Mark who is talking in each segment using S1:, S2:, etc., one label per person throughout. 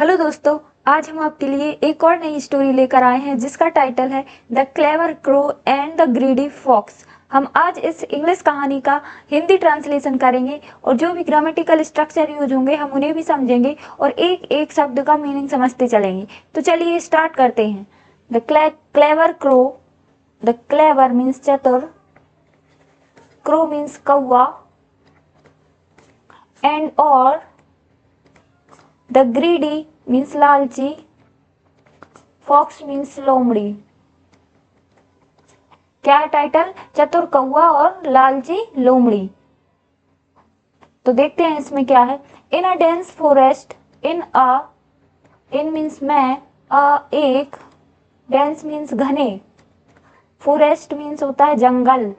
S1: Hello दोस्तों, आज हम आपके लिए एक और नई स्टोरी लेकर आए हैं जिसका टाइटल है the clever crow and the greedy fox. हम आज इस इंग्लिश कहानी का हिंदी ट्रांसलेशन करेंगे और जो भी ग्रामेटिकल स्ट्रक्चर यूज होंगे हम उन्हें भी समझेंगे और एक एक शब्द का मीनिंग समझते चलेंगे। तो चलिए स्टार्ट करते हैं। The clever crow. The clever means चतुर, क्रो मीन्स कौवा, एंड और द ग्रीडी मीन्स लालची, फॉक्स मीन्स लोमड़ी। क्या है टाइटल? चतुर कौवा और लालची लोमड़ी। तो देखते हैं इसमें क्या है। In a dense forest, in means में, एक, डेंस मीन्स घने, फॉरेस्ट मीन्स होता है जंगल।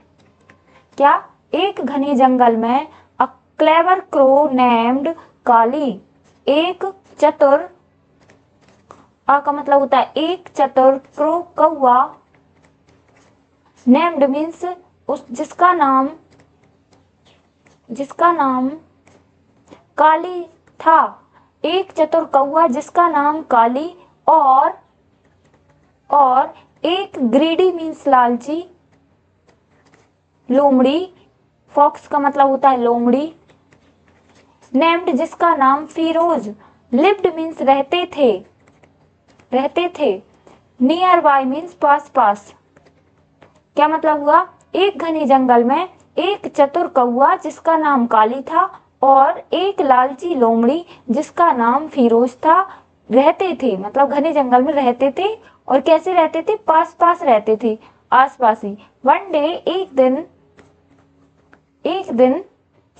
S1: क्या? एक घने जंगल में a clever crow named Kali, एक चतुर, आ का मतलब होता है एक चतुर, क्रो कौवा, नेम्ड मीन्स उस जिसका नाम काली था, एक चतुर कौवा जिसका नाम काली, और एक ग्रीडी मीन्स लालची, लोमड़ी, फॉक्स का मतलब होता है लोमड़ी, नेम्ड जिसका नाम फिरोज, लिव्ड मीन्स रहते थे, नियर बाय मीन्स पास। क्या मतलब हुआ? एक घने जंगल में एक चतुर कौवा जिसका नाम काली था और एक लालची लोमड़ी जिसका नाम फिरोज था, रहते थे, मतलब घने जंगल में रहते थे। और कैसे रहते थे? पास रहते थे, आस पास ही। वन डे, एक दिन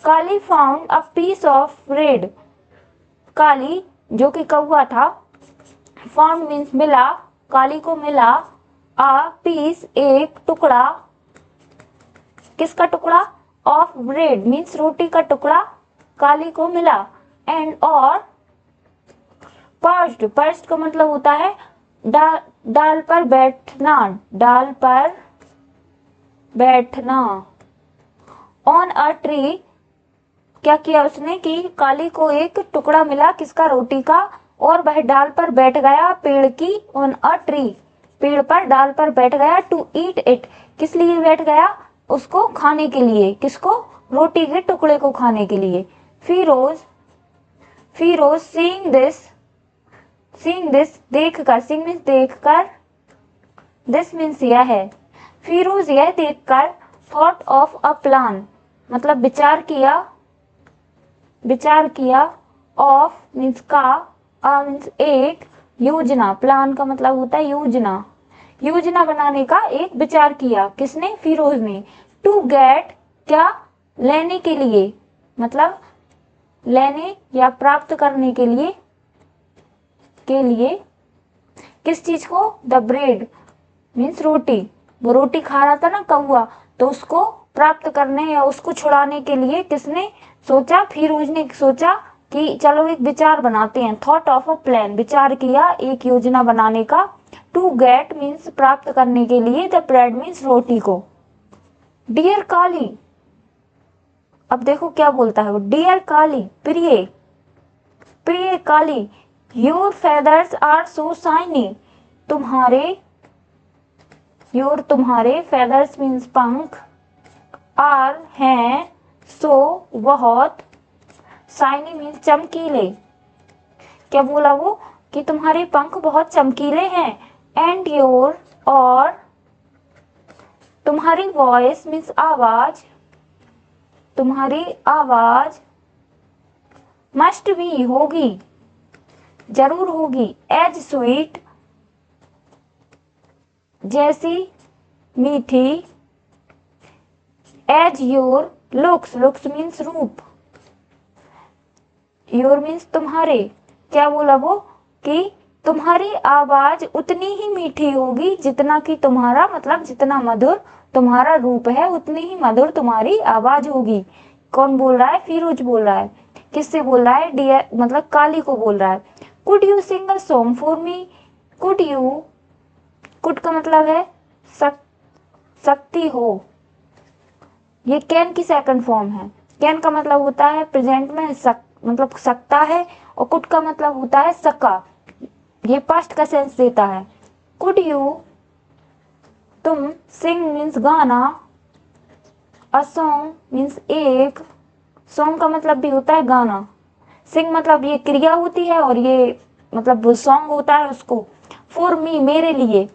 S1: Kali found a piece of bread. Kali जो कि कौवा था, फाउंड मीन्स मिला, काली को मिला, आ पीस एक टुकड़ा, किसका टुकड़ा? ऑफ ब्रेड मीन्स रोटी का टुकड़ा काली को मिला, एंड और पर्च्ड का मतलब होता है डाल पर बैठना, ऑन अ ट्री। क्या किया उसने कि काली को एक टुकड़ा मिला, किसका? रोटी का, और वह डाल पर बैठ गया, पेड़ की, ऑन अ ट्री, पेड़ पर डाल पर बैठ गया, टू ईट इट, किस लिए बैठ गया? उसको खाने के लिए, किसको? रोटी के टुकड़े को खाने के लिए। फिरोज सीइंग दिस देखकर, सीइंग मीन्स देखकर, दिस मीन्स यह है, फिरोज यह देखकर, थॉट ऑफ अ प्लान मतलब विचार किया, ऑफ मीन्स का, आ मीन्स एक, योजना, प्लान का मतलब होता है योजना बनाने का एक विचार किया, किसने? फिरोज ने। टू गेट, क्या? लेने के लिए, मतलब लेने या प्राप्त करने के लिए किस चीज को? द ब्रेड मीन्स रोटी। वो रोटी खा रहा था ना कौवा, तो उसको प्राप्त करने या उसको छुड़ाने के लिए किसने सोचा? फिरोज ने सोचा कि चलो एक विचार बनाते हैं। थॉट ऑफ अ प्लान, विचार किया एक योजना बनाने का। टू गेट मीन्स प्राप्त करने के लिए, द ब्रेड मीन्स रोटी को। डियर काली, अब देखो क्या बोलता है वो। डियर काली, प्रिय Kali, your feathers are so shiny, तुम्हारे फेदर्स मीन्स पंख, आर हैं, सो बहुत, शाइनी मीन्स चमकीले। क्या बोला वो? कि तुम्हारे पंख बहुत चमकीले हैं, एंड योर, और तुम्हारी वॉइस मीन्स आवाज, मस्ट बी होगी, जरूर होगी, एज स्वीट जैसी मीठी, एज योर लुक्स मीन्स रूप, योर मीन्स तुम्हारे। क्या बोला वो? कि तुम्हारी आवाज उतनी ही मीठी होगी जितना कि तुम्हारा, मतलब जितना मधुर तुम्हारा रूप है उतनी ही मधुर तुम्हारी आवाज होगी। कौन बोल रहा है? फिरोज बोल रहा है। किससे बोल रहा है? डियर मतलब काली को बोल रहा है। Could you sing a song for me? Could का मतलब है सकती हो, ये कैन की सेकंड फॉर्म है। कैन का मतलब होता है प्रेजेंट में मतलब सकता है, और कुड का मतलब होता है सका। ये पास्ट का सेंस देता है। कुड यू, तुम, सिंग मीन्स गाना, अ सॉन्ग मीन्स एक, सॉन्ग का मतलब भी होता है गाना, सिंग मतलब ये क्रिया होती है और ये मतलब सॉन्ग होता है उसको। फॉर मी मेरे लिए,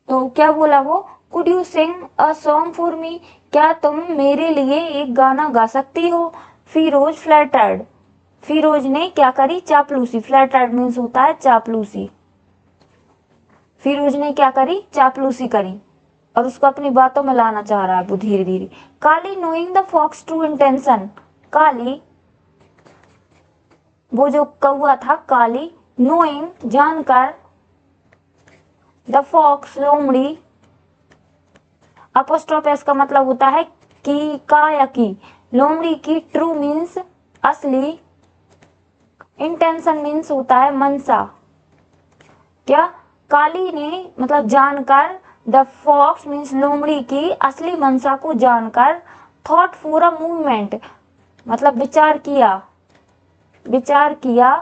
S1: तो क्या बोला वो, could you sing a song for me, क्या तुम मेरे लिए एक गाना गा सकती हो। फिरोज फ्लैटर्ड, फिरोज ने क्या करी, चापलूसी। फ्लैटर्ड मीन्स होता है चापलूसी। फिरोज ने क्या करी, चापलूसी करी, और उसको अपनी बातों में लाना चाह रहा है वो धीरे धीरे। Kali knowing the fox true intention, Kali वो जो कौआ था काली, नोइंग जानकर, द फॉक्स लोमड़ी, अपोस्ट्रोफ एस का मतलब होता है की, का या की, लोमड़ी की, ट्रू मीन्स असली, इंटेंशन मीन्स होता है मनसा। क्या, काली ने मतलब जानकर, द फॉक्स मीन्स लोमड़ी की असली मनसा को जानकर, थॉट फॉर अ मूवमेंट मतलब विचार किया, विचार किया,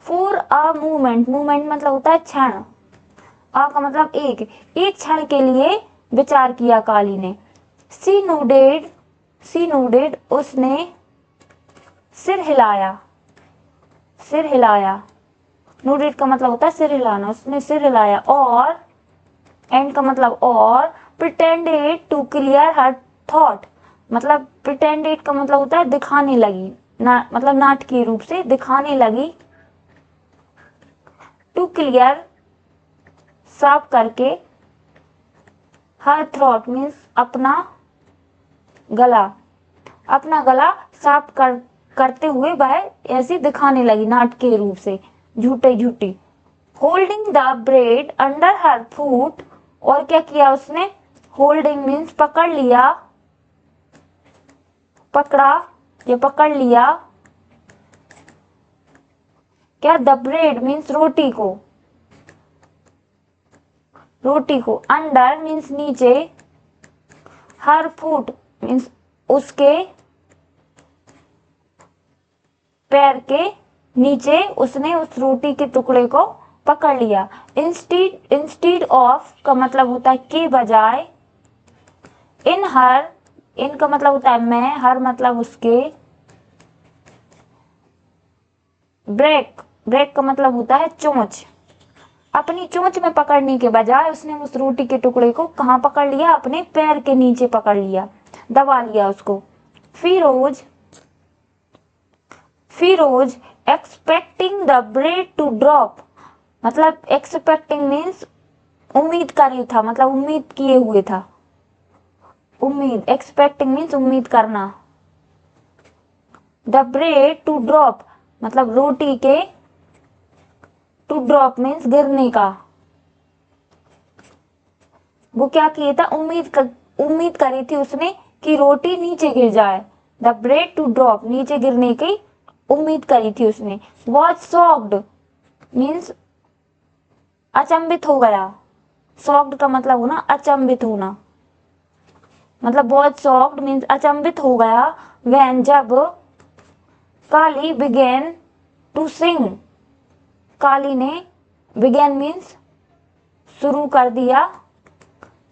S1: फॉर अ मूवमेंट, मूवमेंट मतलब होता है क्षण, आ का मतलब एक, एक क्षण के लिए विचार किया काली ने। सी नोडेड, सी नोडेड उसने सिर हिलाया, सिर हिलाया, नोडेड का मतलब होता है सिर हिलाना, उसने सिर हिलाया, और एंड का मतलब और, प्रिटेंडेड टू क्लियर हर थॉट, मतलब प्रिटेंडेड का मतलब होता है दिखाने लगी, ना मतलब नाटकीय रूप से दिखाने लगी, टू क्लियर साफ करके, हर थ्रोट मीन्स अपना गला, अपना गला साफ करते हुए वह ऐसी दिखाने लगी नाटकीय रूप से, झूठे झूठी। Holding the bread under her foot, और क्या किया उसने, होल्डिंग मीन्स पकड़ लिया, पकड़ा या पकड़ लिया, क्या, द ब्रेड मीन्स रोटी को, रोटी को, अंडर मीन्स नीचे, हर फूट मीन्स उसके पैर के नीचे उसने उस रोटी के टुकड़े को पकड़ लिया। इंस्टीड, इंस्टीड ऑफ का मतलब होता है के बजाय, इन हर, इन का मतलब होता है मैं, हर मतलब उसके, ब्रेक, ब्रेक का मतलब होता है चोंच, अपनी चोंच में पकड़ने के बजाय उसने उस रोटी के टुकड़े को कहाँ पकड़ लिया, अपने पैर के नीचे पकड़ लिया, दबा लिया उसको। Firoz, Firoz expecting the bread to drop, मतलब एक्सपेक्टिंग मीन्स उम्मीद कर था, मतलब उम्मीद किए हुए था, उम्मीद, एक्सपेक्टिंग मीन्स उम्मीद करना, द ब्रेड टू ड्रॉप मतलब रोटी के, टू ड्रॉप मीन्स गिरने का, वो क्या किया था, उम्मीद करी थी उसने कि रोटी नीचे गिर जाए, द ब्रेड टू ड्रॉप नीचे गिरने की उम्मीद करी थी उसने। वॉज शॉक्ड मीन्स अचंभित हो गया, शॉक्ड का मतलब होना अचंभित होना, मतलब बहुत शॉक्ड मीन्स अचंभित हो गया, वैन जब, काली बिगेन टू सिंग, काली ने, बिगेन मीन्स शुरू कर दिया,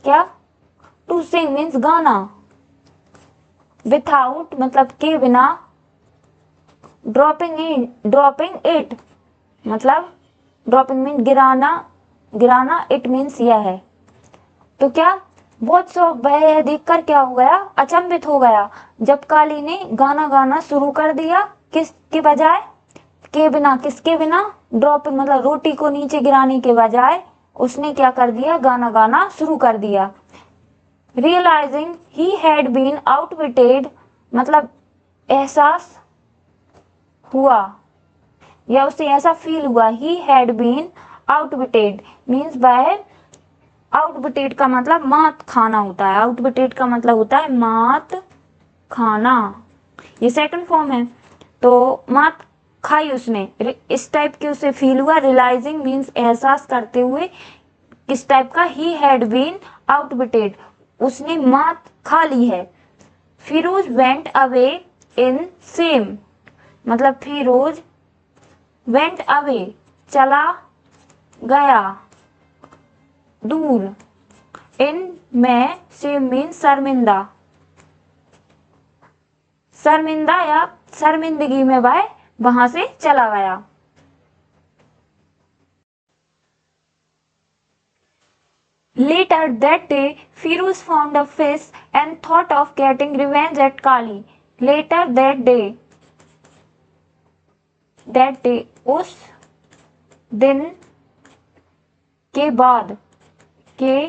S1: क्या, टू सिंग मीन्स गाना, विथआउट मतलब के बिना, ड्रॉपिंग इट मतलब ड्रॉपिंग मीन गिराना, गिराना, इट मीन्स यह है। तो क्या, बहुत शौक, वह यह देखकर क्या हो गया, अचंभित हो गया, जब काली ने गाना गाना शुरू कर दिया, किसके बजाय, के बिना, किसके बिना, ड्रॉपिंग मतलब रोटी को नीचे गिराने के बजाय उसने क्या कर दिया, गाना गाना शुरू कर दिया। Realizing he had been outwitted मतलब एहसास हुआ या उसे ऐसा फील हुआ, he had been outwitted means वह, आउटविटेड का मतलब मात खाना होता है, आउटविटेड का मतलब होता है मात खाना, ये सेकंड फॉर्म है, तो मात खाई उसने, इस टाइप की उसे फील हुआ। रियलाइजिंग मीन्स एहसास करते हुए, किस टाइप का, ही हैड बीन आउटविटेड उसने मात खा ली है, Firoz went away in shame, मतलब फिरोज वेंट अवे चला गया, दूर। इन में सेम मीन शर्मिंदा, शर्मिंदा या शर्मिंदगी में वह वहां से चला गया। Later that day, Firoz found a fish and thought of getting revenge at Kali. Later that day, उस दिन के बाद, के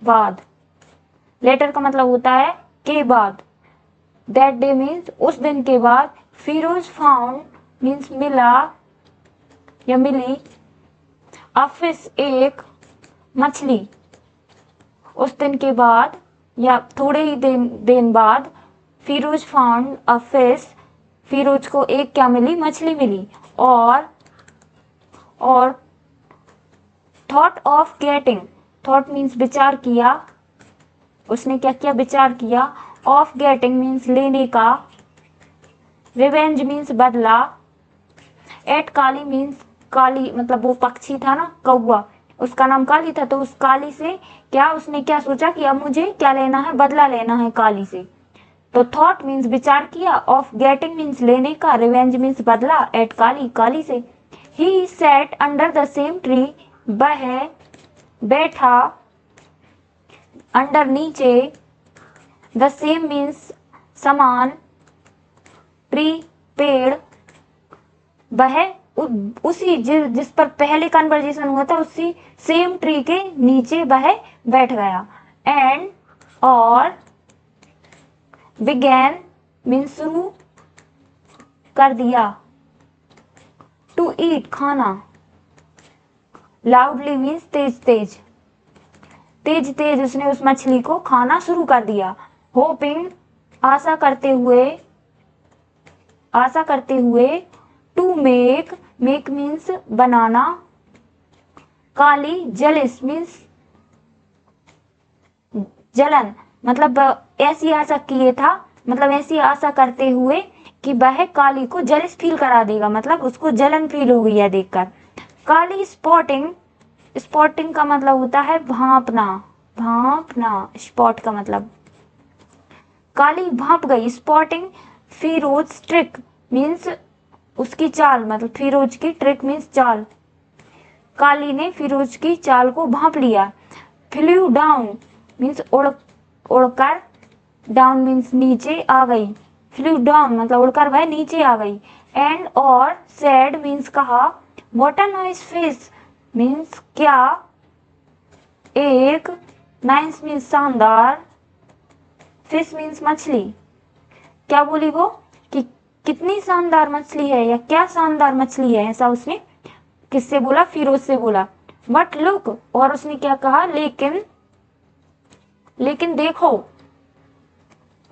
S1: बाद, लेटर का मतलब होता है के बाद, दैट डे मीन्स उस दिन के बाद, फिरोज फाउंड मीन्स मिला या मिली, अ फिश एक मछली, उस दिन के बाद या थोड़े ही दिन बाद, Firoz found a fish, Firoz को एक क्या मिली, मछली मिली, और thought of getting, thought means विचार किया, उसने क्या किया, विचार किया, ऑफ गेटिंग मीन्स लेने का, रिवेंज मीन्स बदला, एट काली मीन्स काली, मतलब वो पक्षी था ना, कौवा, उसका नाम काली था, तो उस काली से क्या उसने क्या सोचा कि अब मुझे क्या लेना है, बदला लेना है काली से। तो थॉट मीन्स विचार किया, ऑफ गेटिंग मीन्स लेने का, रिवेंज मीन्स बदला, एट काली, काली से। He sat under the same tree, वह बैठा, अंडर नीचे, द सेम मीन्स समान, ट्री पेड़, वह उसी जिस पर पहले कन्वर्जेशन हुआ था उसी सेम ट्री के नीचे वह बैठ गया। एंड और बिगैन मीन्स शुरू कर दिया, टू ईट खाना, लाउडली मीन्स तेज तेज, तेज तेज उसने उस मछली को खाना शुरू कर दिया। होपिंग आशा करते हुए, टू मेक, मेक मीन्स बनाना, काली जेलिस मीन्स जलन, मतलब ऐसी आशा किए था, मतलब ऐसी आशा करते हुए कि वह काली को जेलिस फील करा देगा, मतलब उसको जलन फील हो गई है देखकर। काली स्पॉटिंग, स्पॉटिंग का मतलब होता है भांपना, भांपना, स्पॉट का मतलब, काली भांप गई, स्पॉटिंग फिरोज ट्रिक मीन्स उसकी चाल, मतलब फिरोज की ट्रिक मीन्स चाल, काली ने फिरोज की चाल को भांप लिया। फ्लू डाउन मीन्स उड़कर, डाउन मीन्स नीचे आ गई, फ्लू डाउन मतलब उड़कर वह नीचे आ गई। एंड और सैड मीन्स कहा, what a nice fish means क्या एक, नाइस मीन्स शानदार, फिश मीन्स मछली, क्या बोली वो कि कितनी शानदार मछली है या क्या शानदार मछली है, ऐसा उसने किससे बोला, फिरोज से बोला। बट लुक, और उसने क्या कहा, लेकिन देखो,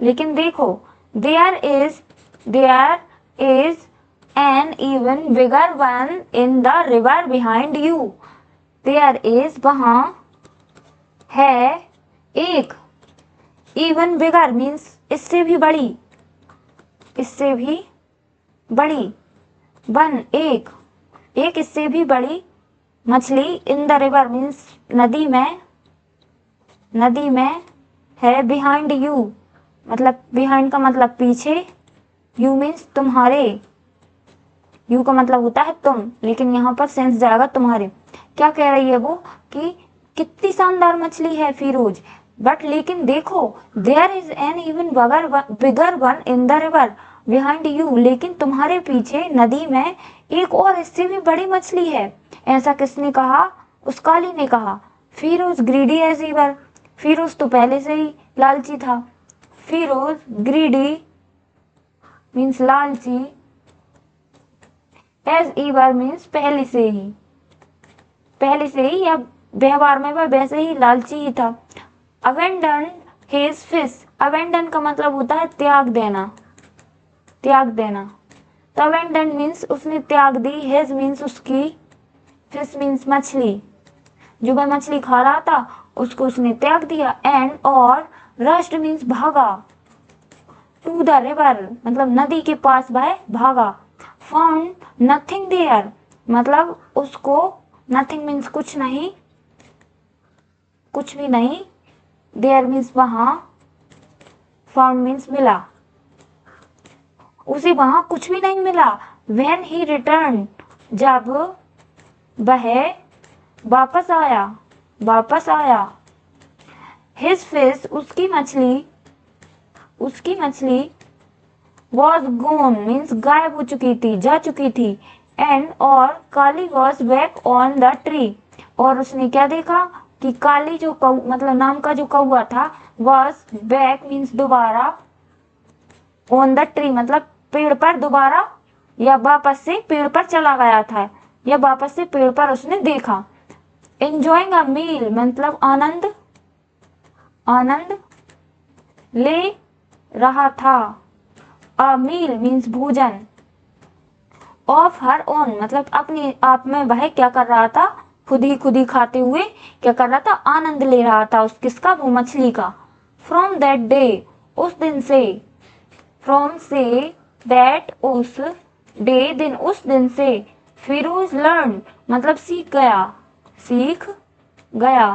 S1: लेकिन देखो, there is an even bigger one in the river behind you, there is वहां है एक, इवन बिगर मीन्स इससे भी बड़ी, इससे भी बड़ी, वन एक, एक इससे भी बड़ी मछली, इन द रिवर मीन्स नदी में, नदी में है, बिहाइंड यू मतलब बिहाइंड का मतलब पीछे, यू मीन्स तुम्हारे, यू का मतलब होता है तुम, लेकिन यहाँ पर सेंस जाएगा तुम्हारे। क्या कह रही है वो कि कितनी शानदार मछली है फिरोज, बट लेकिन देखो, there is an even bigger one in the river behind you, लेकिन तुम्हारे पीछे नदी में एक और इससे भी बड़ी मछली है। ऐसा किसने कहा, उस काली ने कहा। फिरोज ग्रीडी एज ईवर, फिरोज तो पहले से ही लालची था, फिरोज ग्रीडी मीन्स लालची, एज ईवर मीन्स पहले से ही या व्यवहार में वह वैसे ही लालची ही था। अबेंडन हिज फिश, अबेंडन का मतलब होता है त्याग देना, त्याग देना, तो अबेंडन मीन्स उसने त्याग दी, हिज मीन्स उसकी, फिश मीन्स मछली, जो वह मछली खा रहा था उसको उसने त्याग दिया। एंड और रश्ड मीन्स भागा, टू द रिवर मतलब नदी के पास वह भागा। फाउंड नथिंग देयर मतलब उसको, नथिंग मीन्स कुछ नहीं, कुछ भी नहीं, देयर मीन्स वहां, फाउंड मीन्स मिला, उसे वहां कुछ भी नहीं मिला। व्हेन ही रिटर्न जब वह वापस आया, वापस आया। हिज फिश उसकी मछली, उसकी मछली वॉज गोन मीन्स गायब हो चुकी थी, जा चुकी थी। एंड और Kali was back on the tree और उसने क्या देखा कि काली जो मतलब नाम का जो कौवा था, वॉज बैक मीन्स दोबारा, ऑन द ट्री मतलब पेड़ पर दोबारा या वापस से पेड़ पर चला गया था, या वापस से पेड़ पर उसने देखा। एंजॉइंग अ मील मतलब आनंद, आनंद ले रहा था। अ मील मीन्स भोजन। ऑफ हर ओन मतलब अपने आप में वह क्या कर रहा था, खुद ही खाते हुए क्या कर रहा था, आनंद ले रहा था उस किसका, वो मछली का। फ्रॉम दैट डे उस दिन से, फ्रॉम से दैट उस, डे दिन उस दिन से। फिरोज लर्न मतलब सीख गया, सीख गया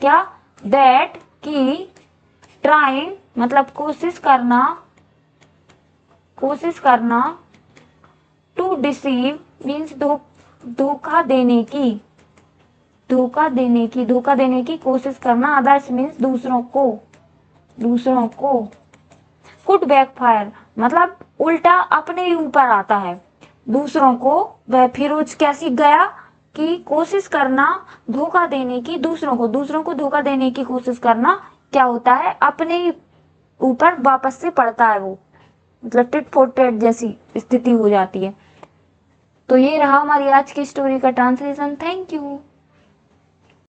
S1: क्या, दैट की, ट्राइंग मतलब कोशिश करना, कोशिश करना। टू डिसीव मीन्स धोखा देने की, धोखा देने की, धोखा देने की कोशिश करना। अदर्स मीन्स दूसरों को, दूसरों को। कुड बैकफायर मतलब उल्टा अपने ही ऊपर आता है। दूसरों को वह फिरोज क्या सीख गया कि कोशिश करना धोखा देने की, दूसरों को धोखा देने की कोशिश करना क्या होता है, अपने ही ऊपर वापस से पड़ता है वो, मतलब टिट फॉर टैट जैसी स्थिति हो जाती है। तो ये रहा हमारी आज की स्टोरी का ट्रांसलेशन। Thank you.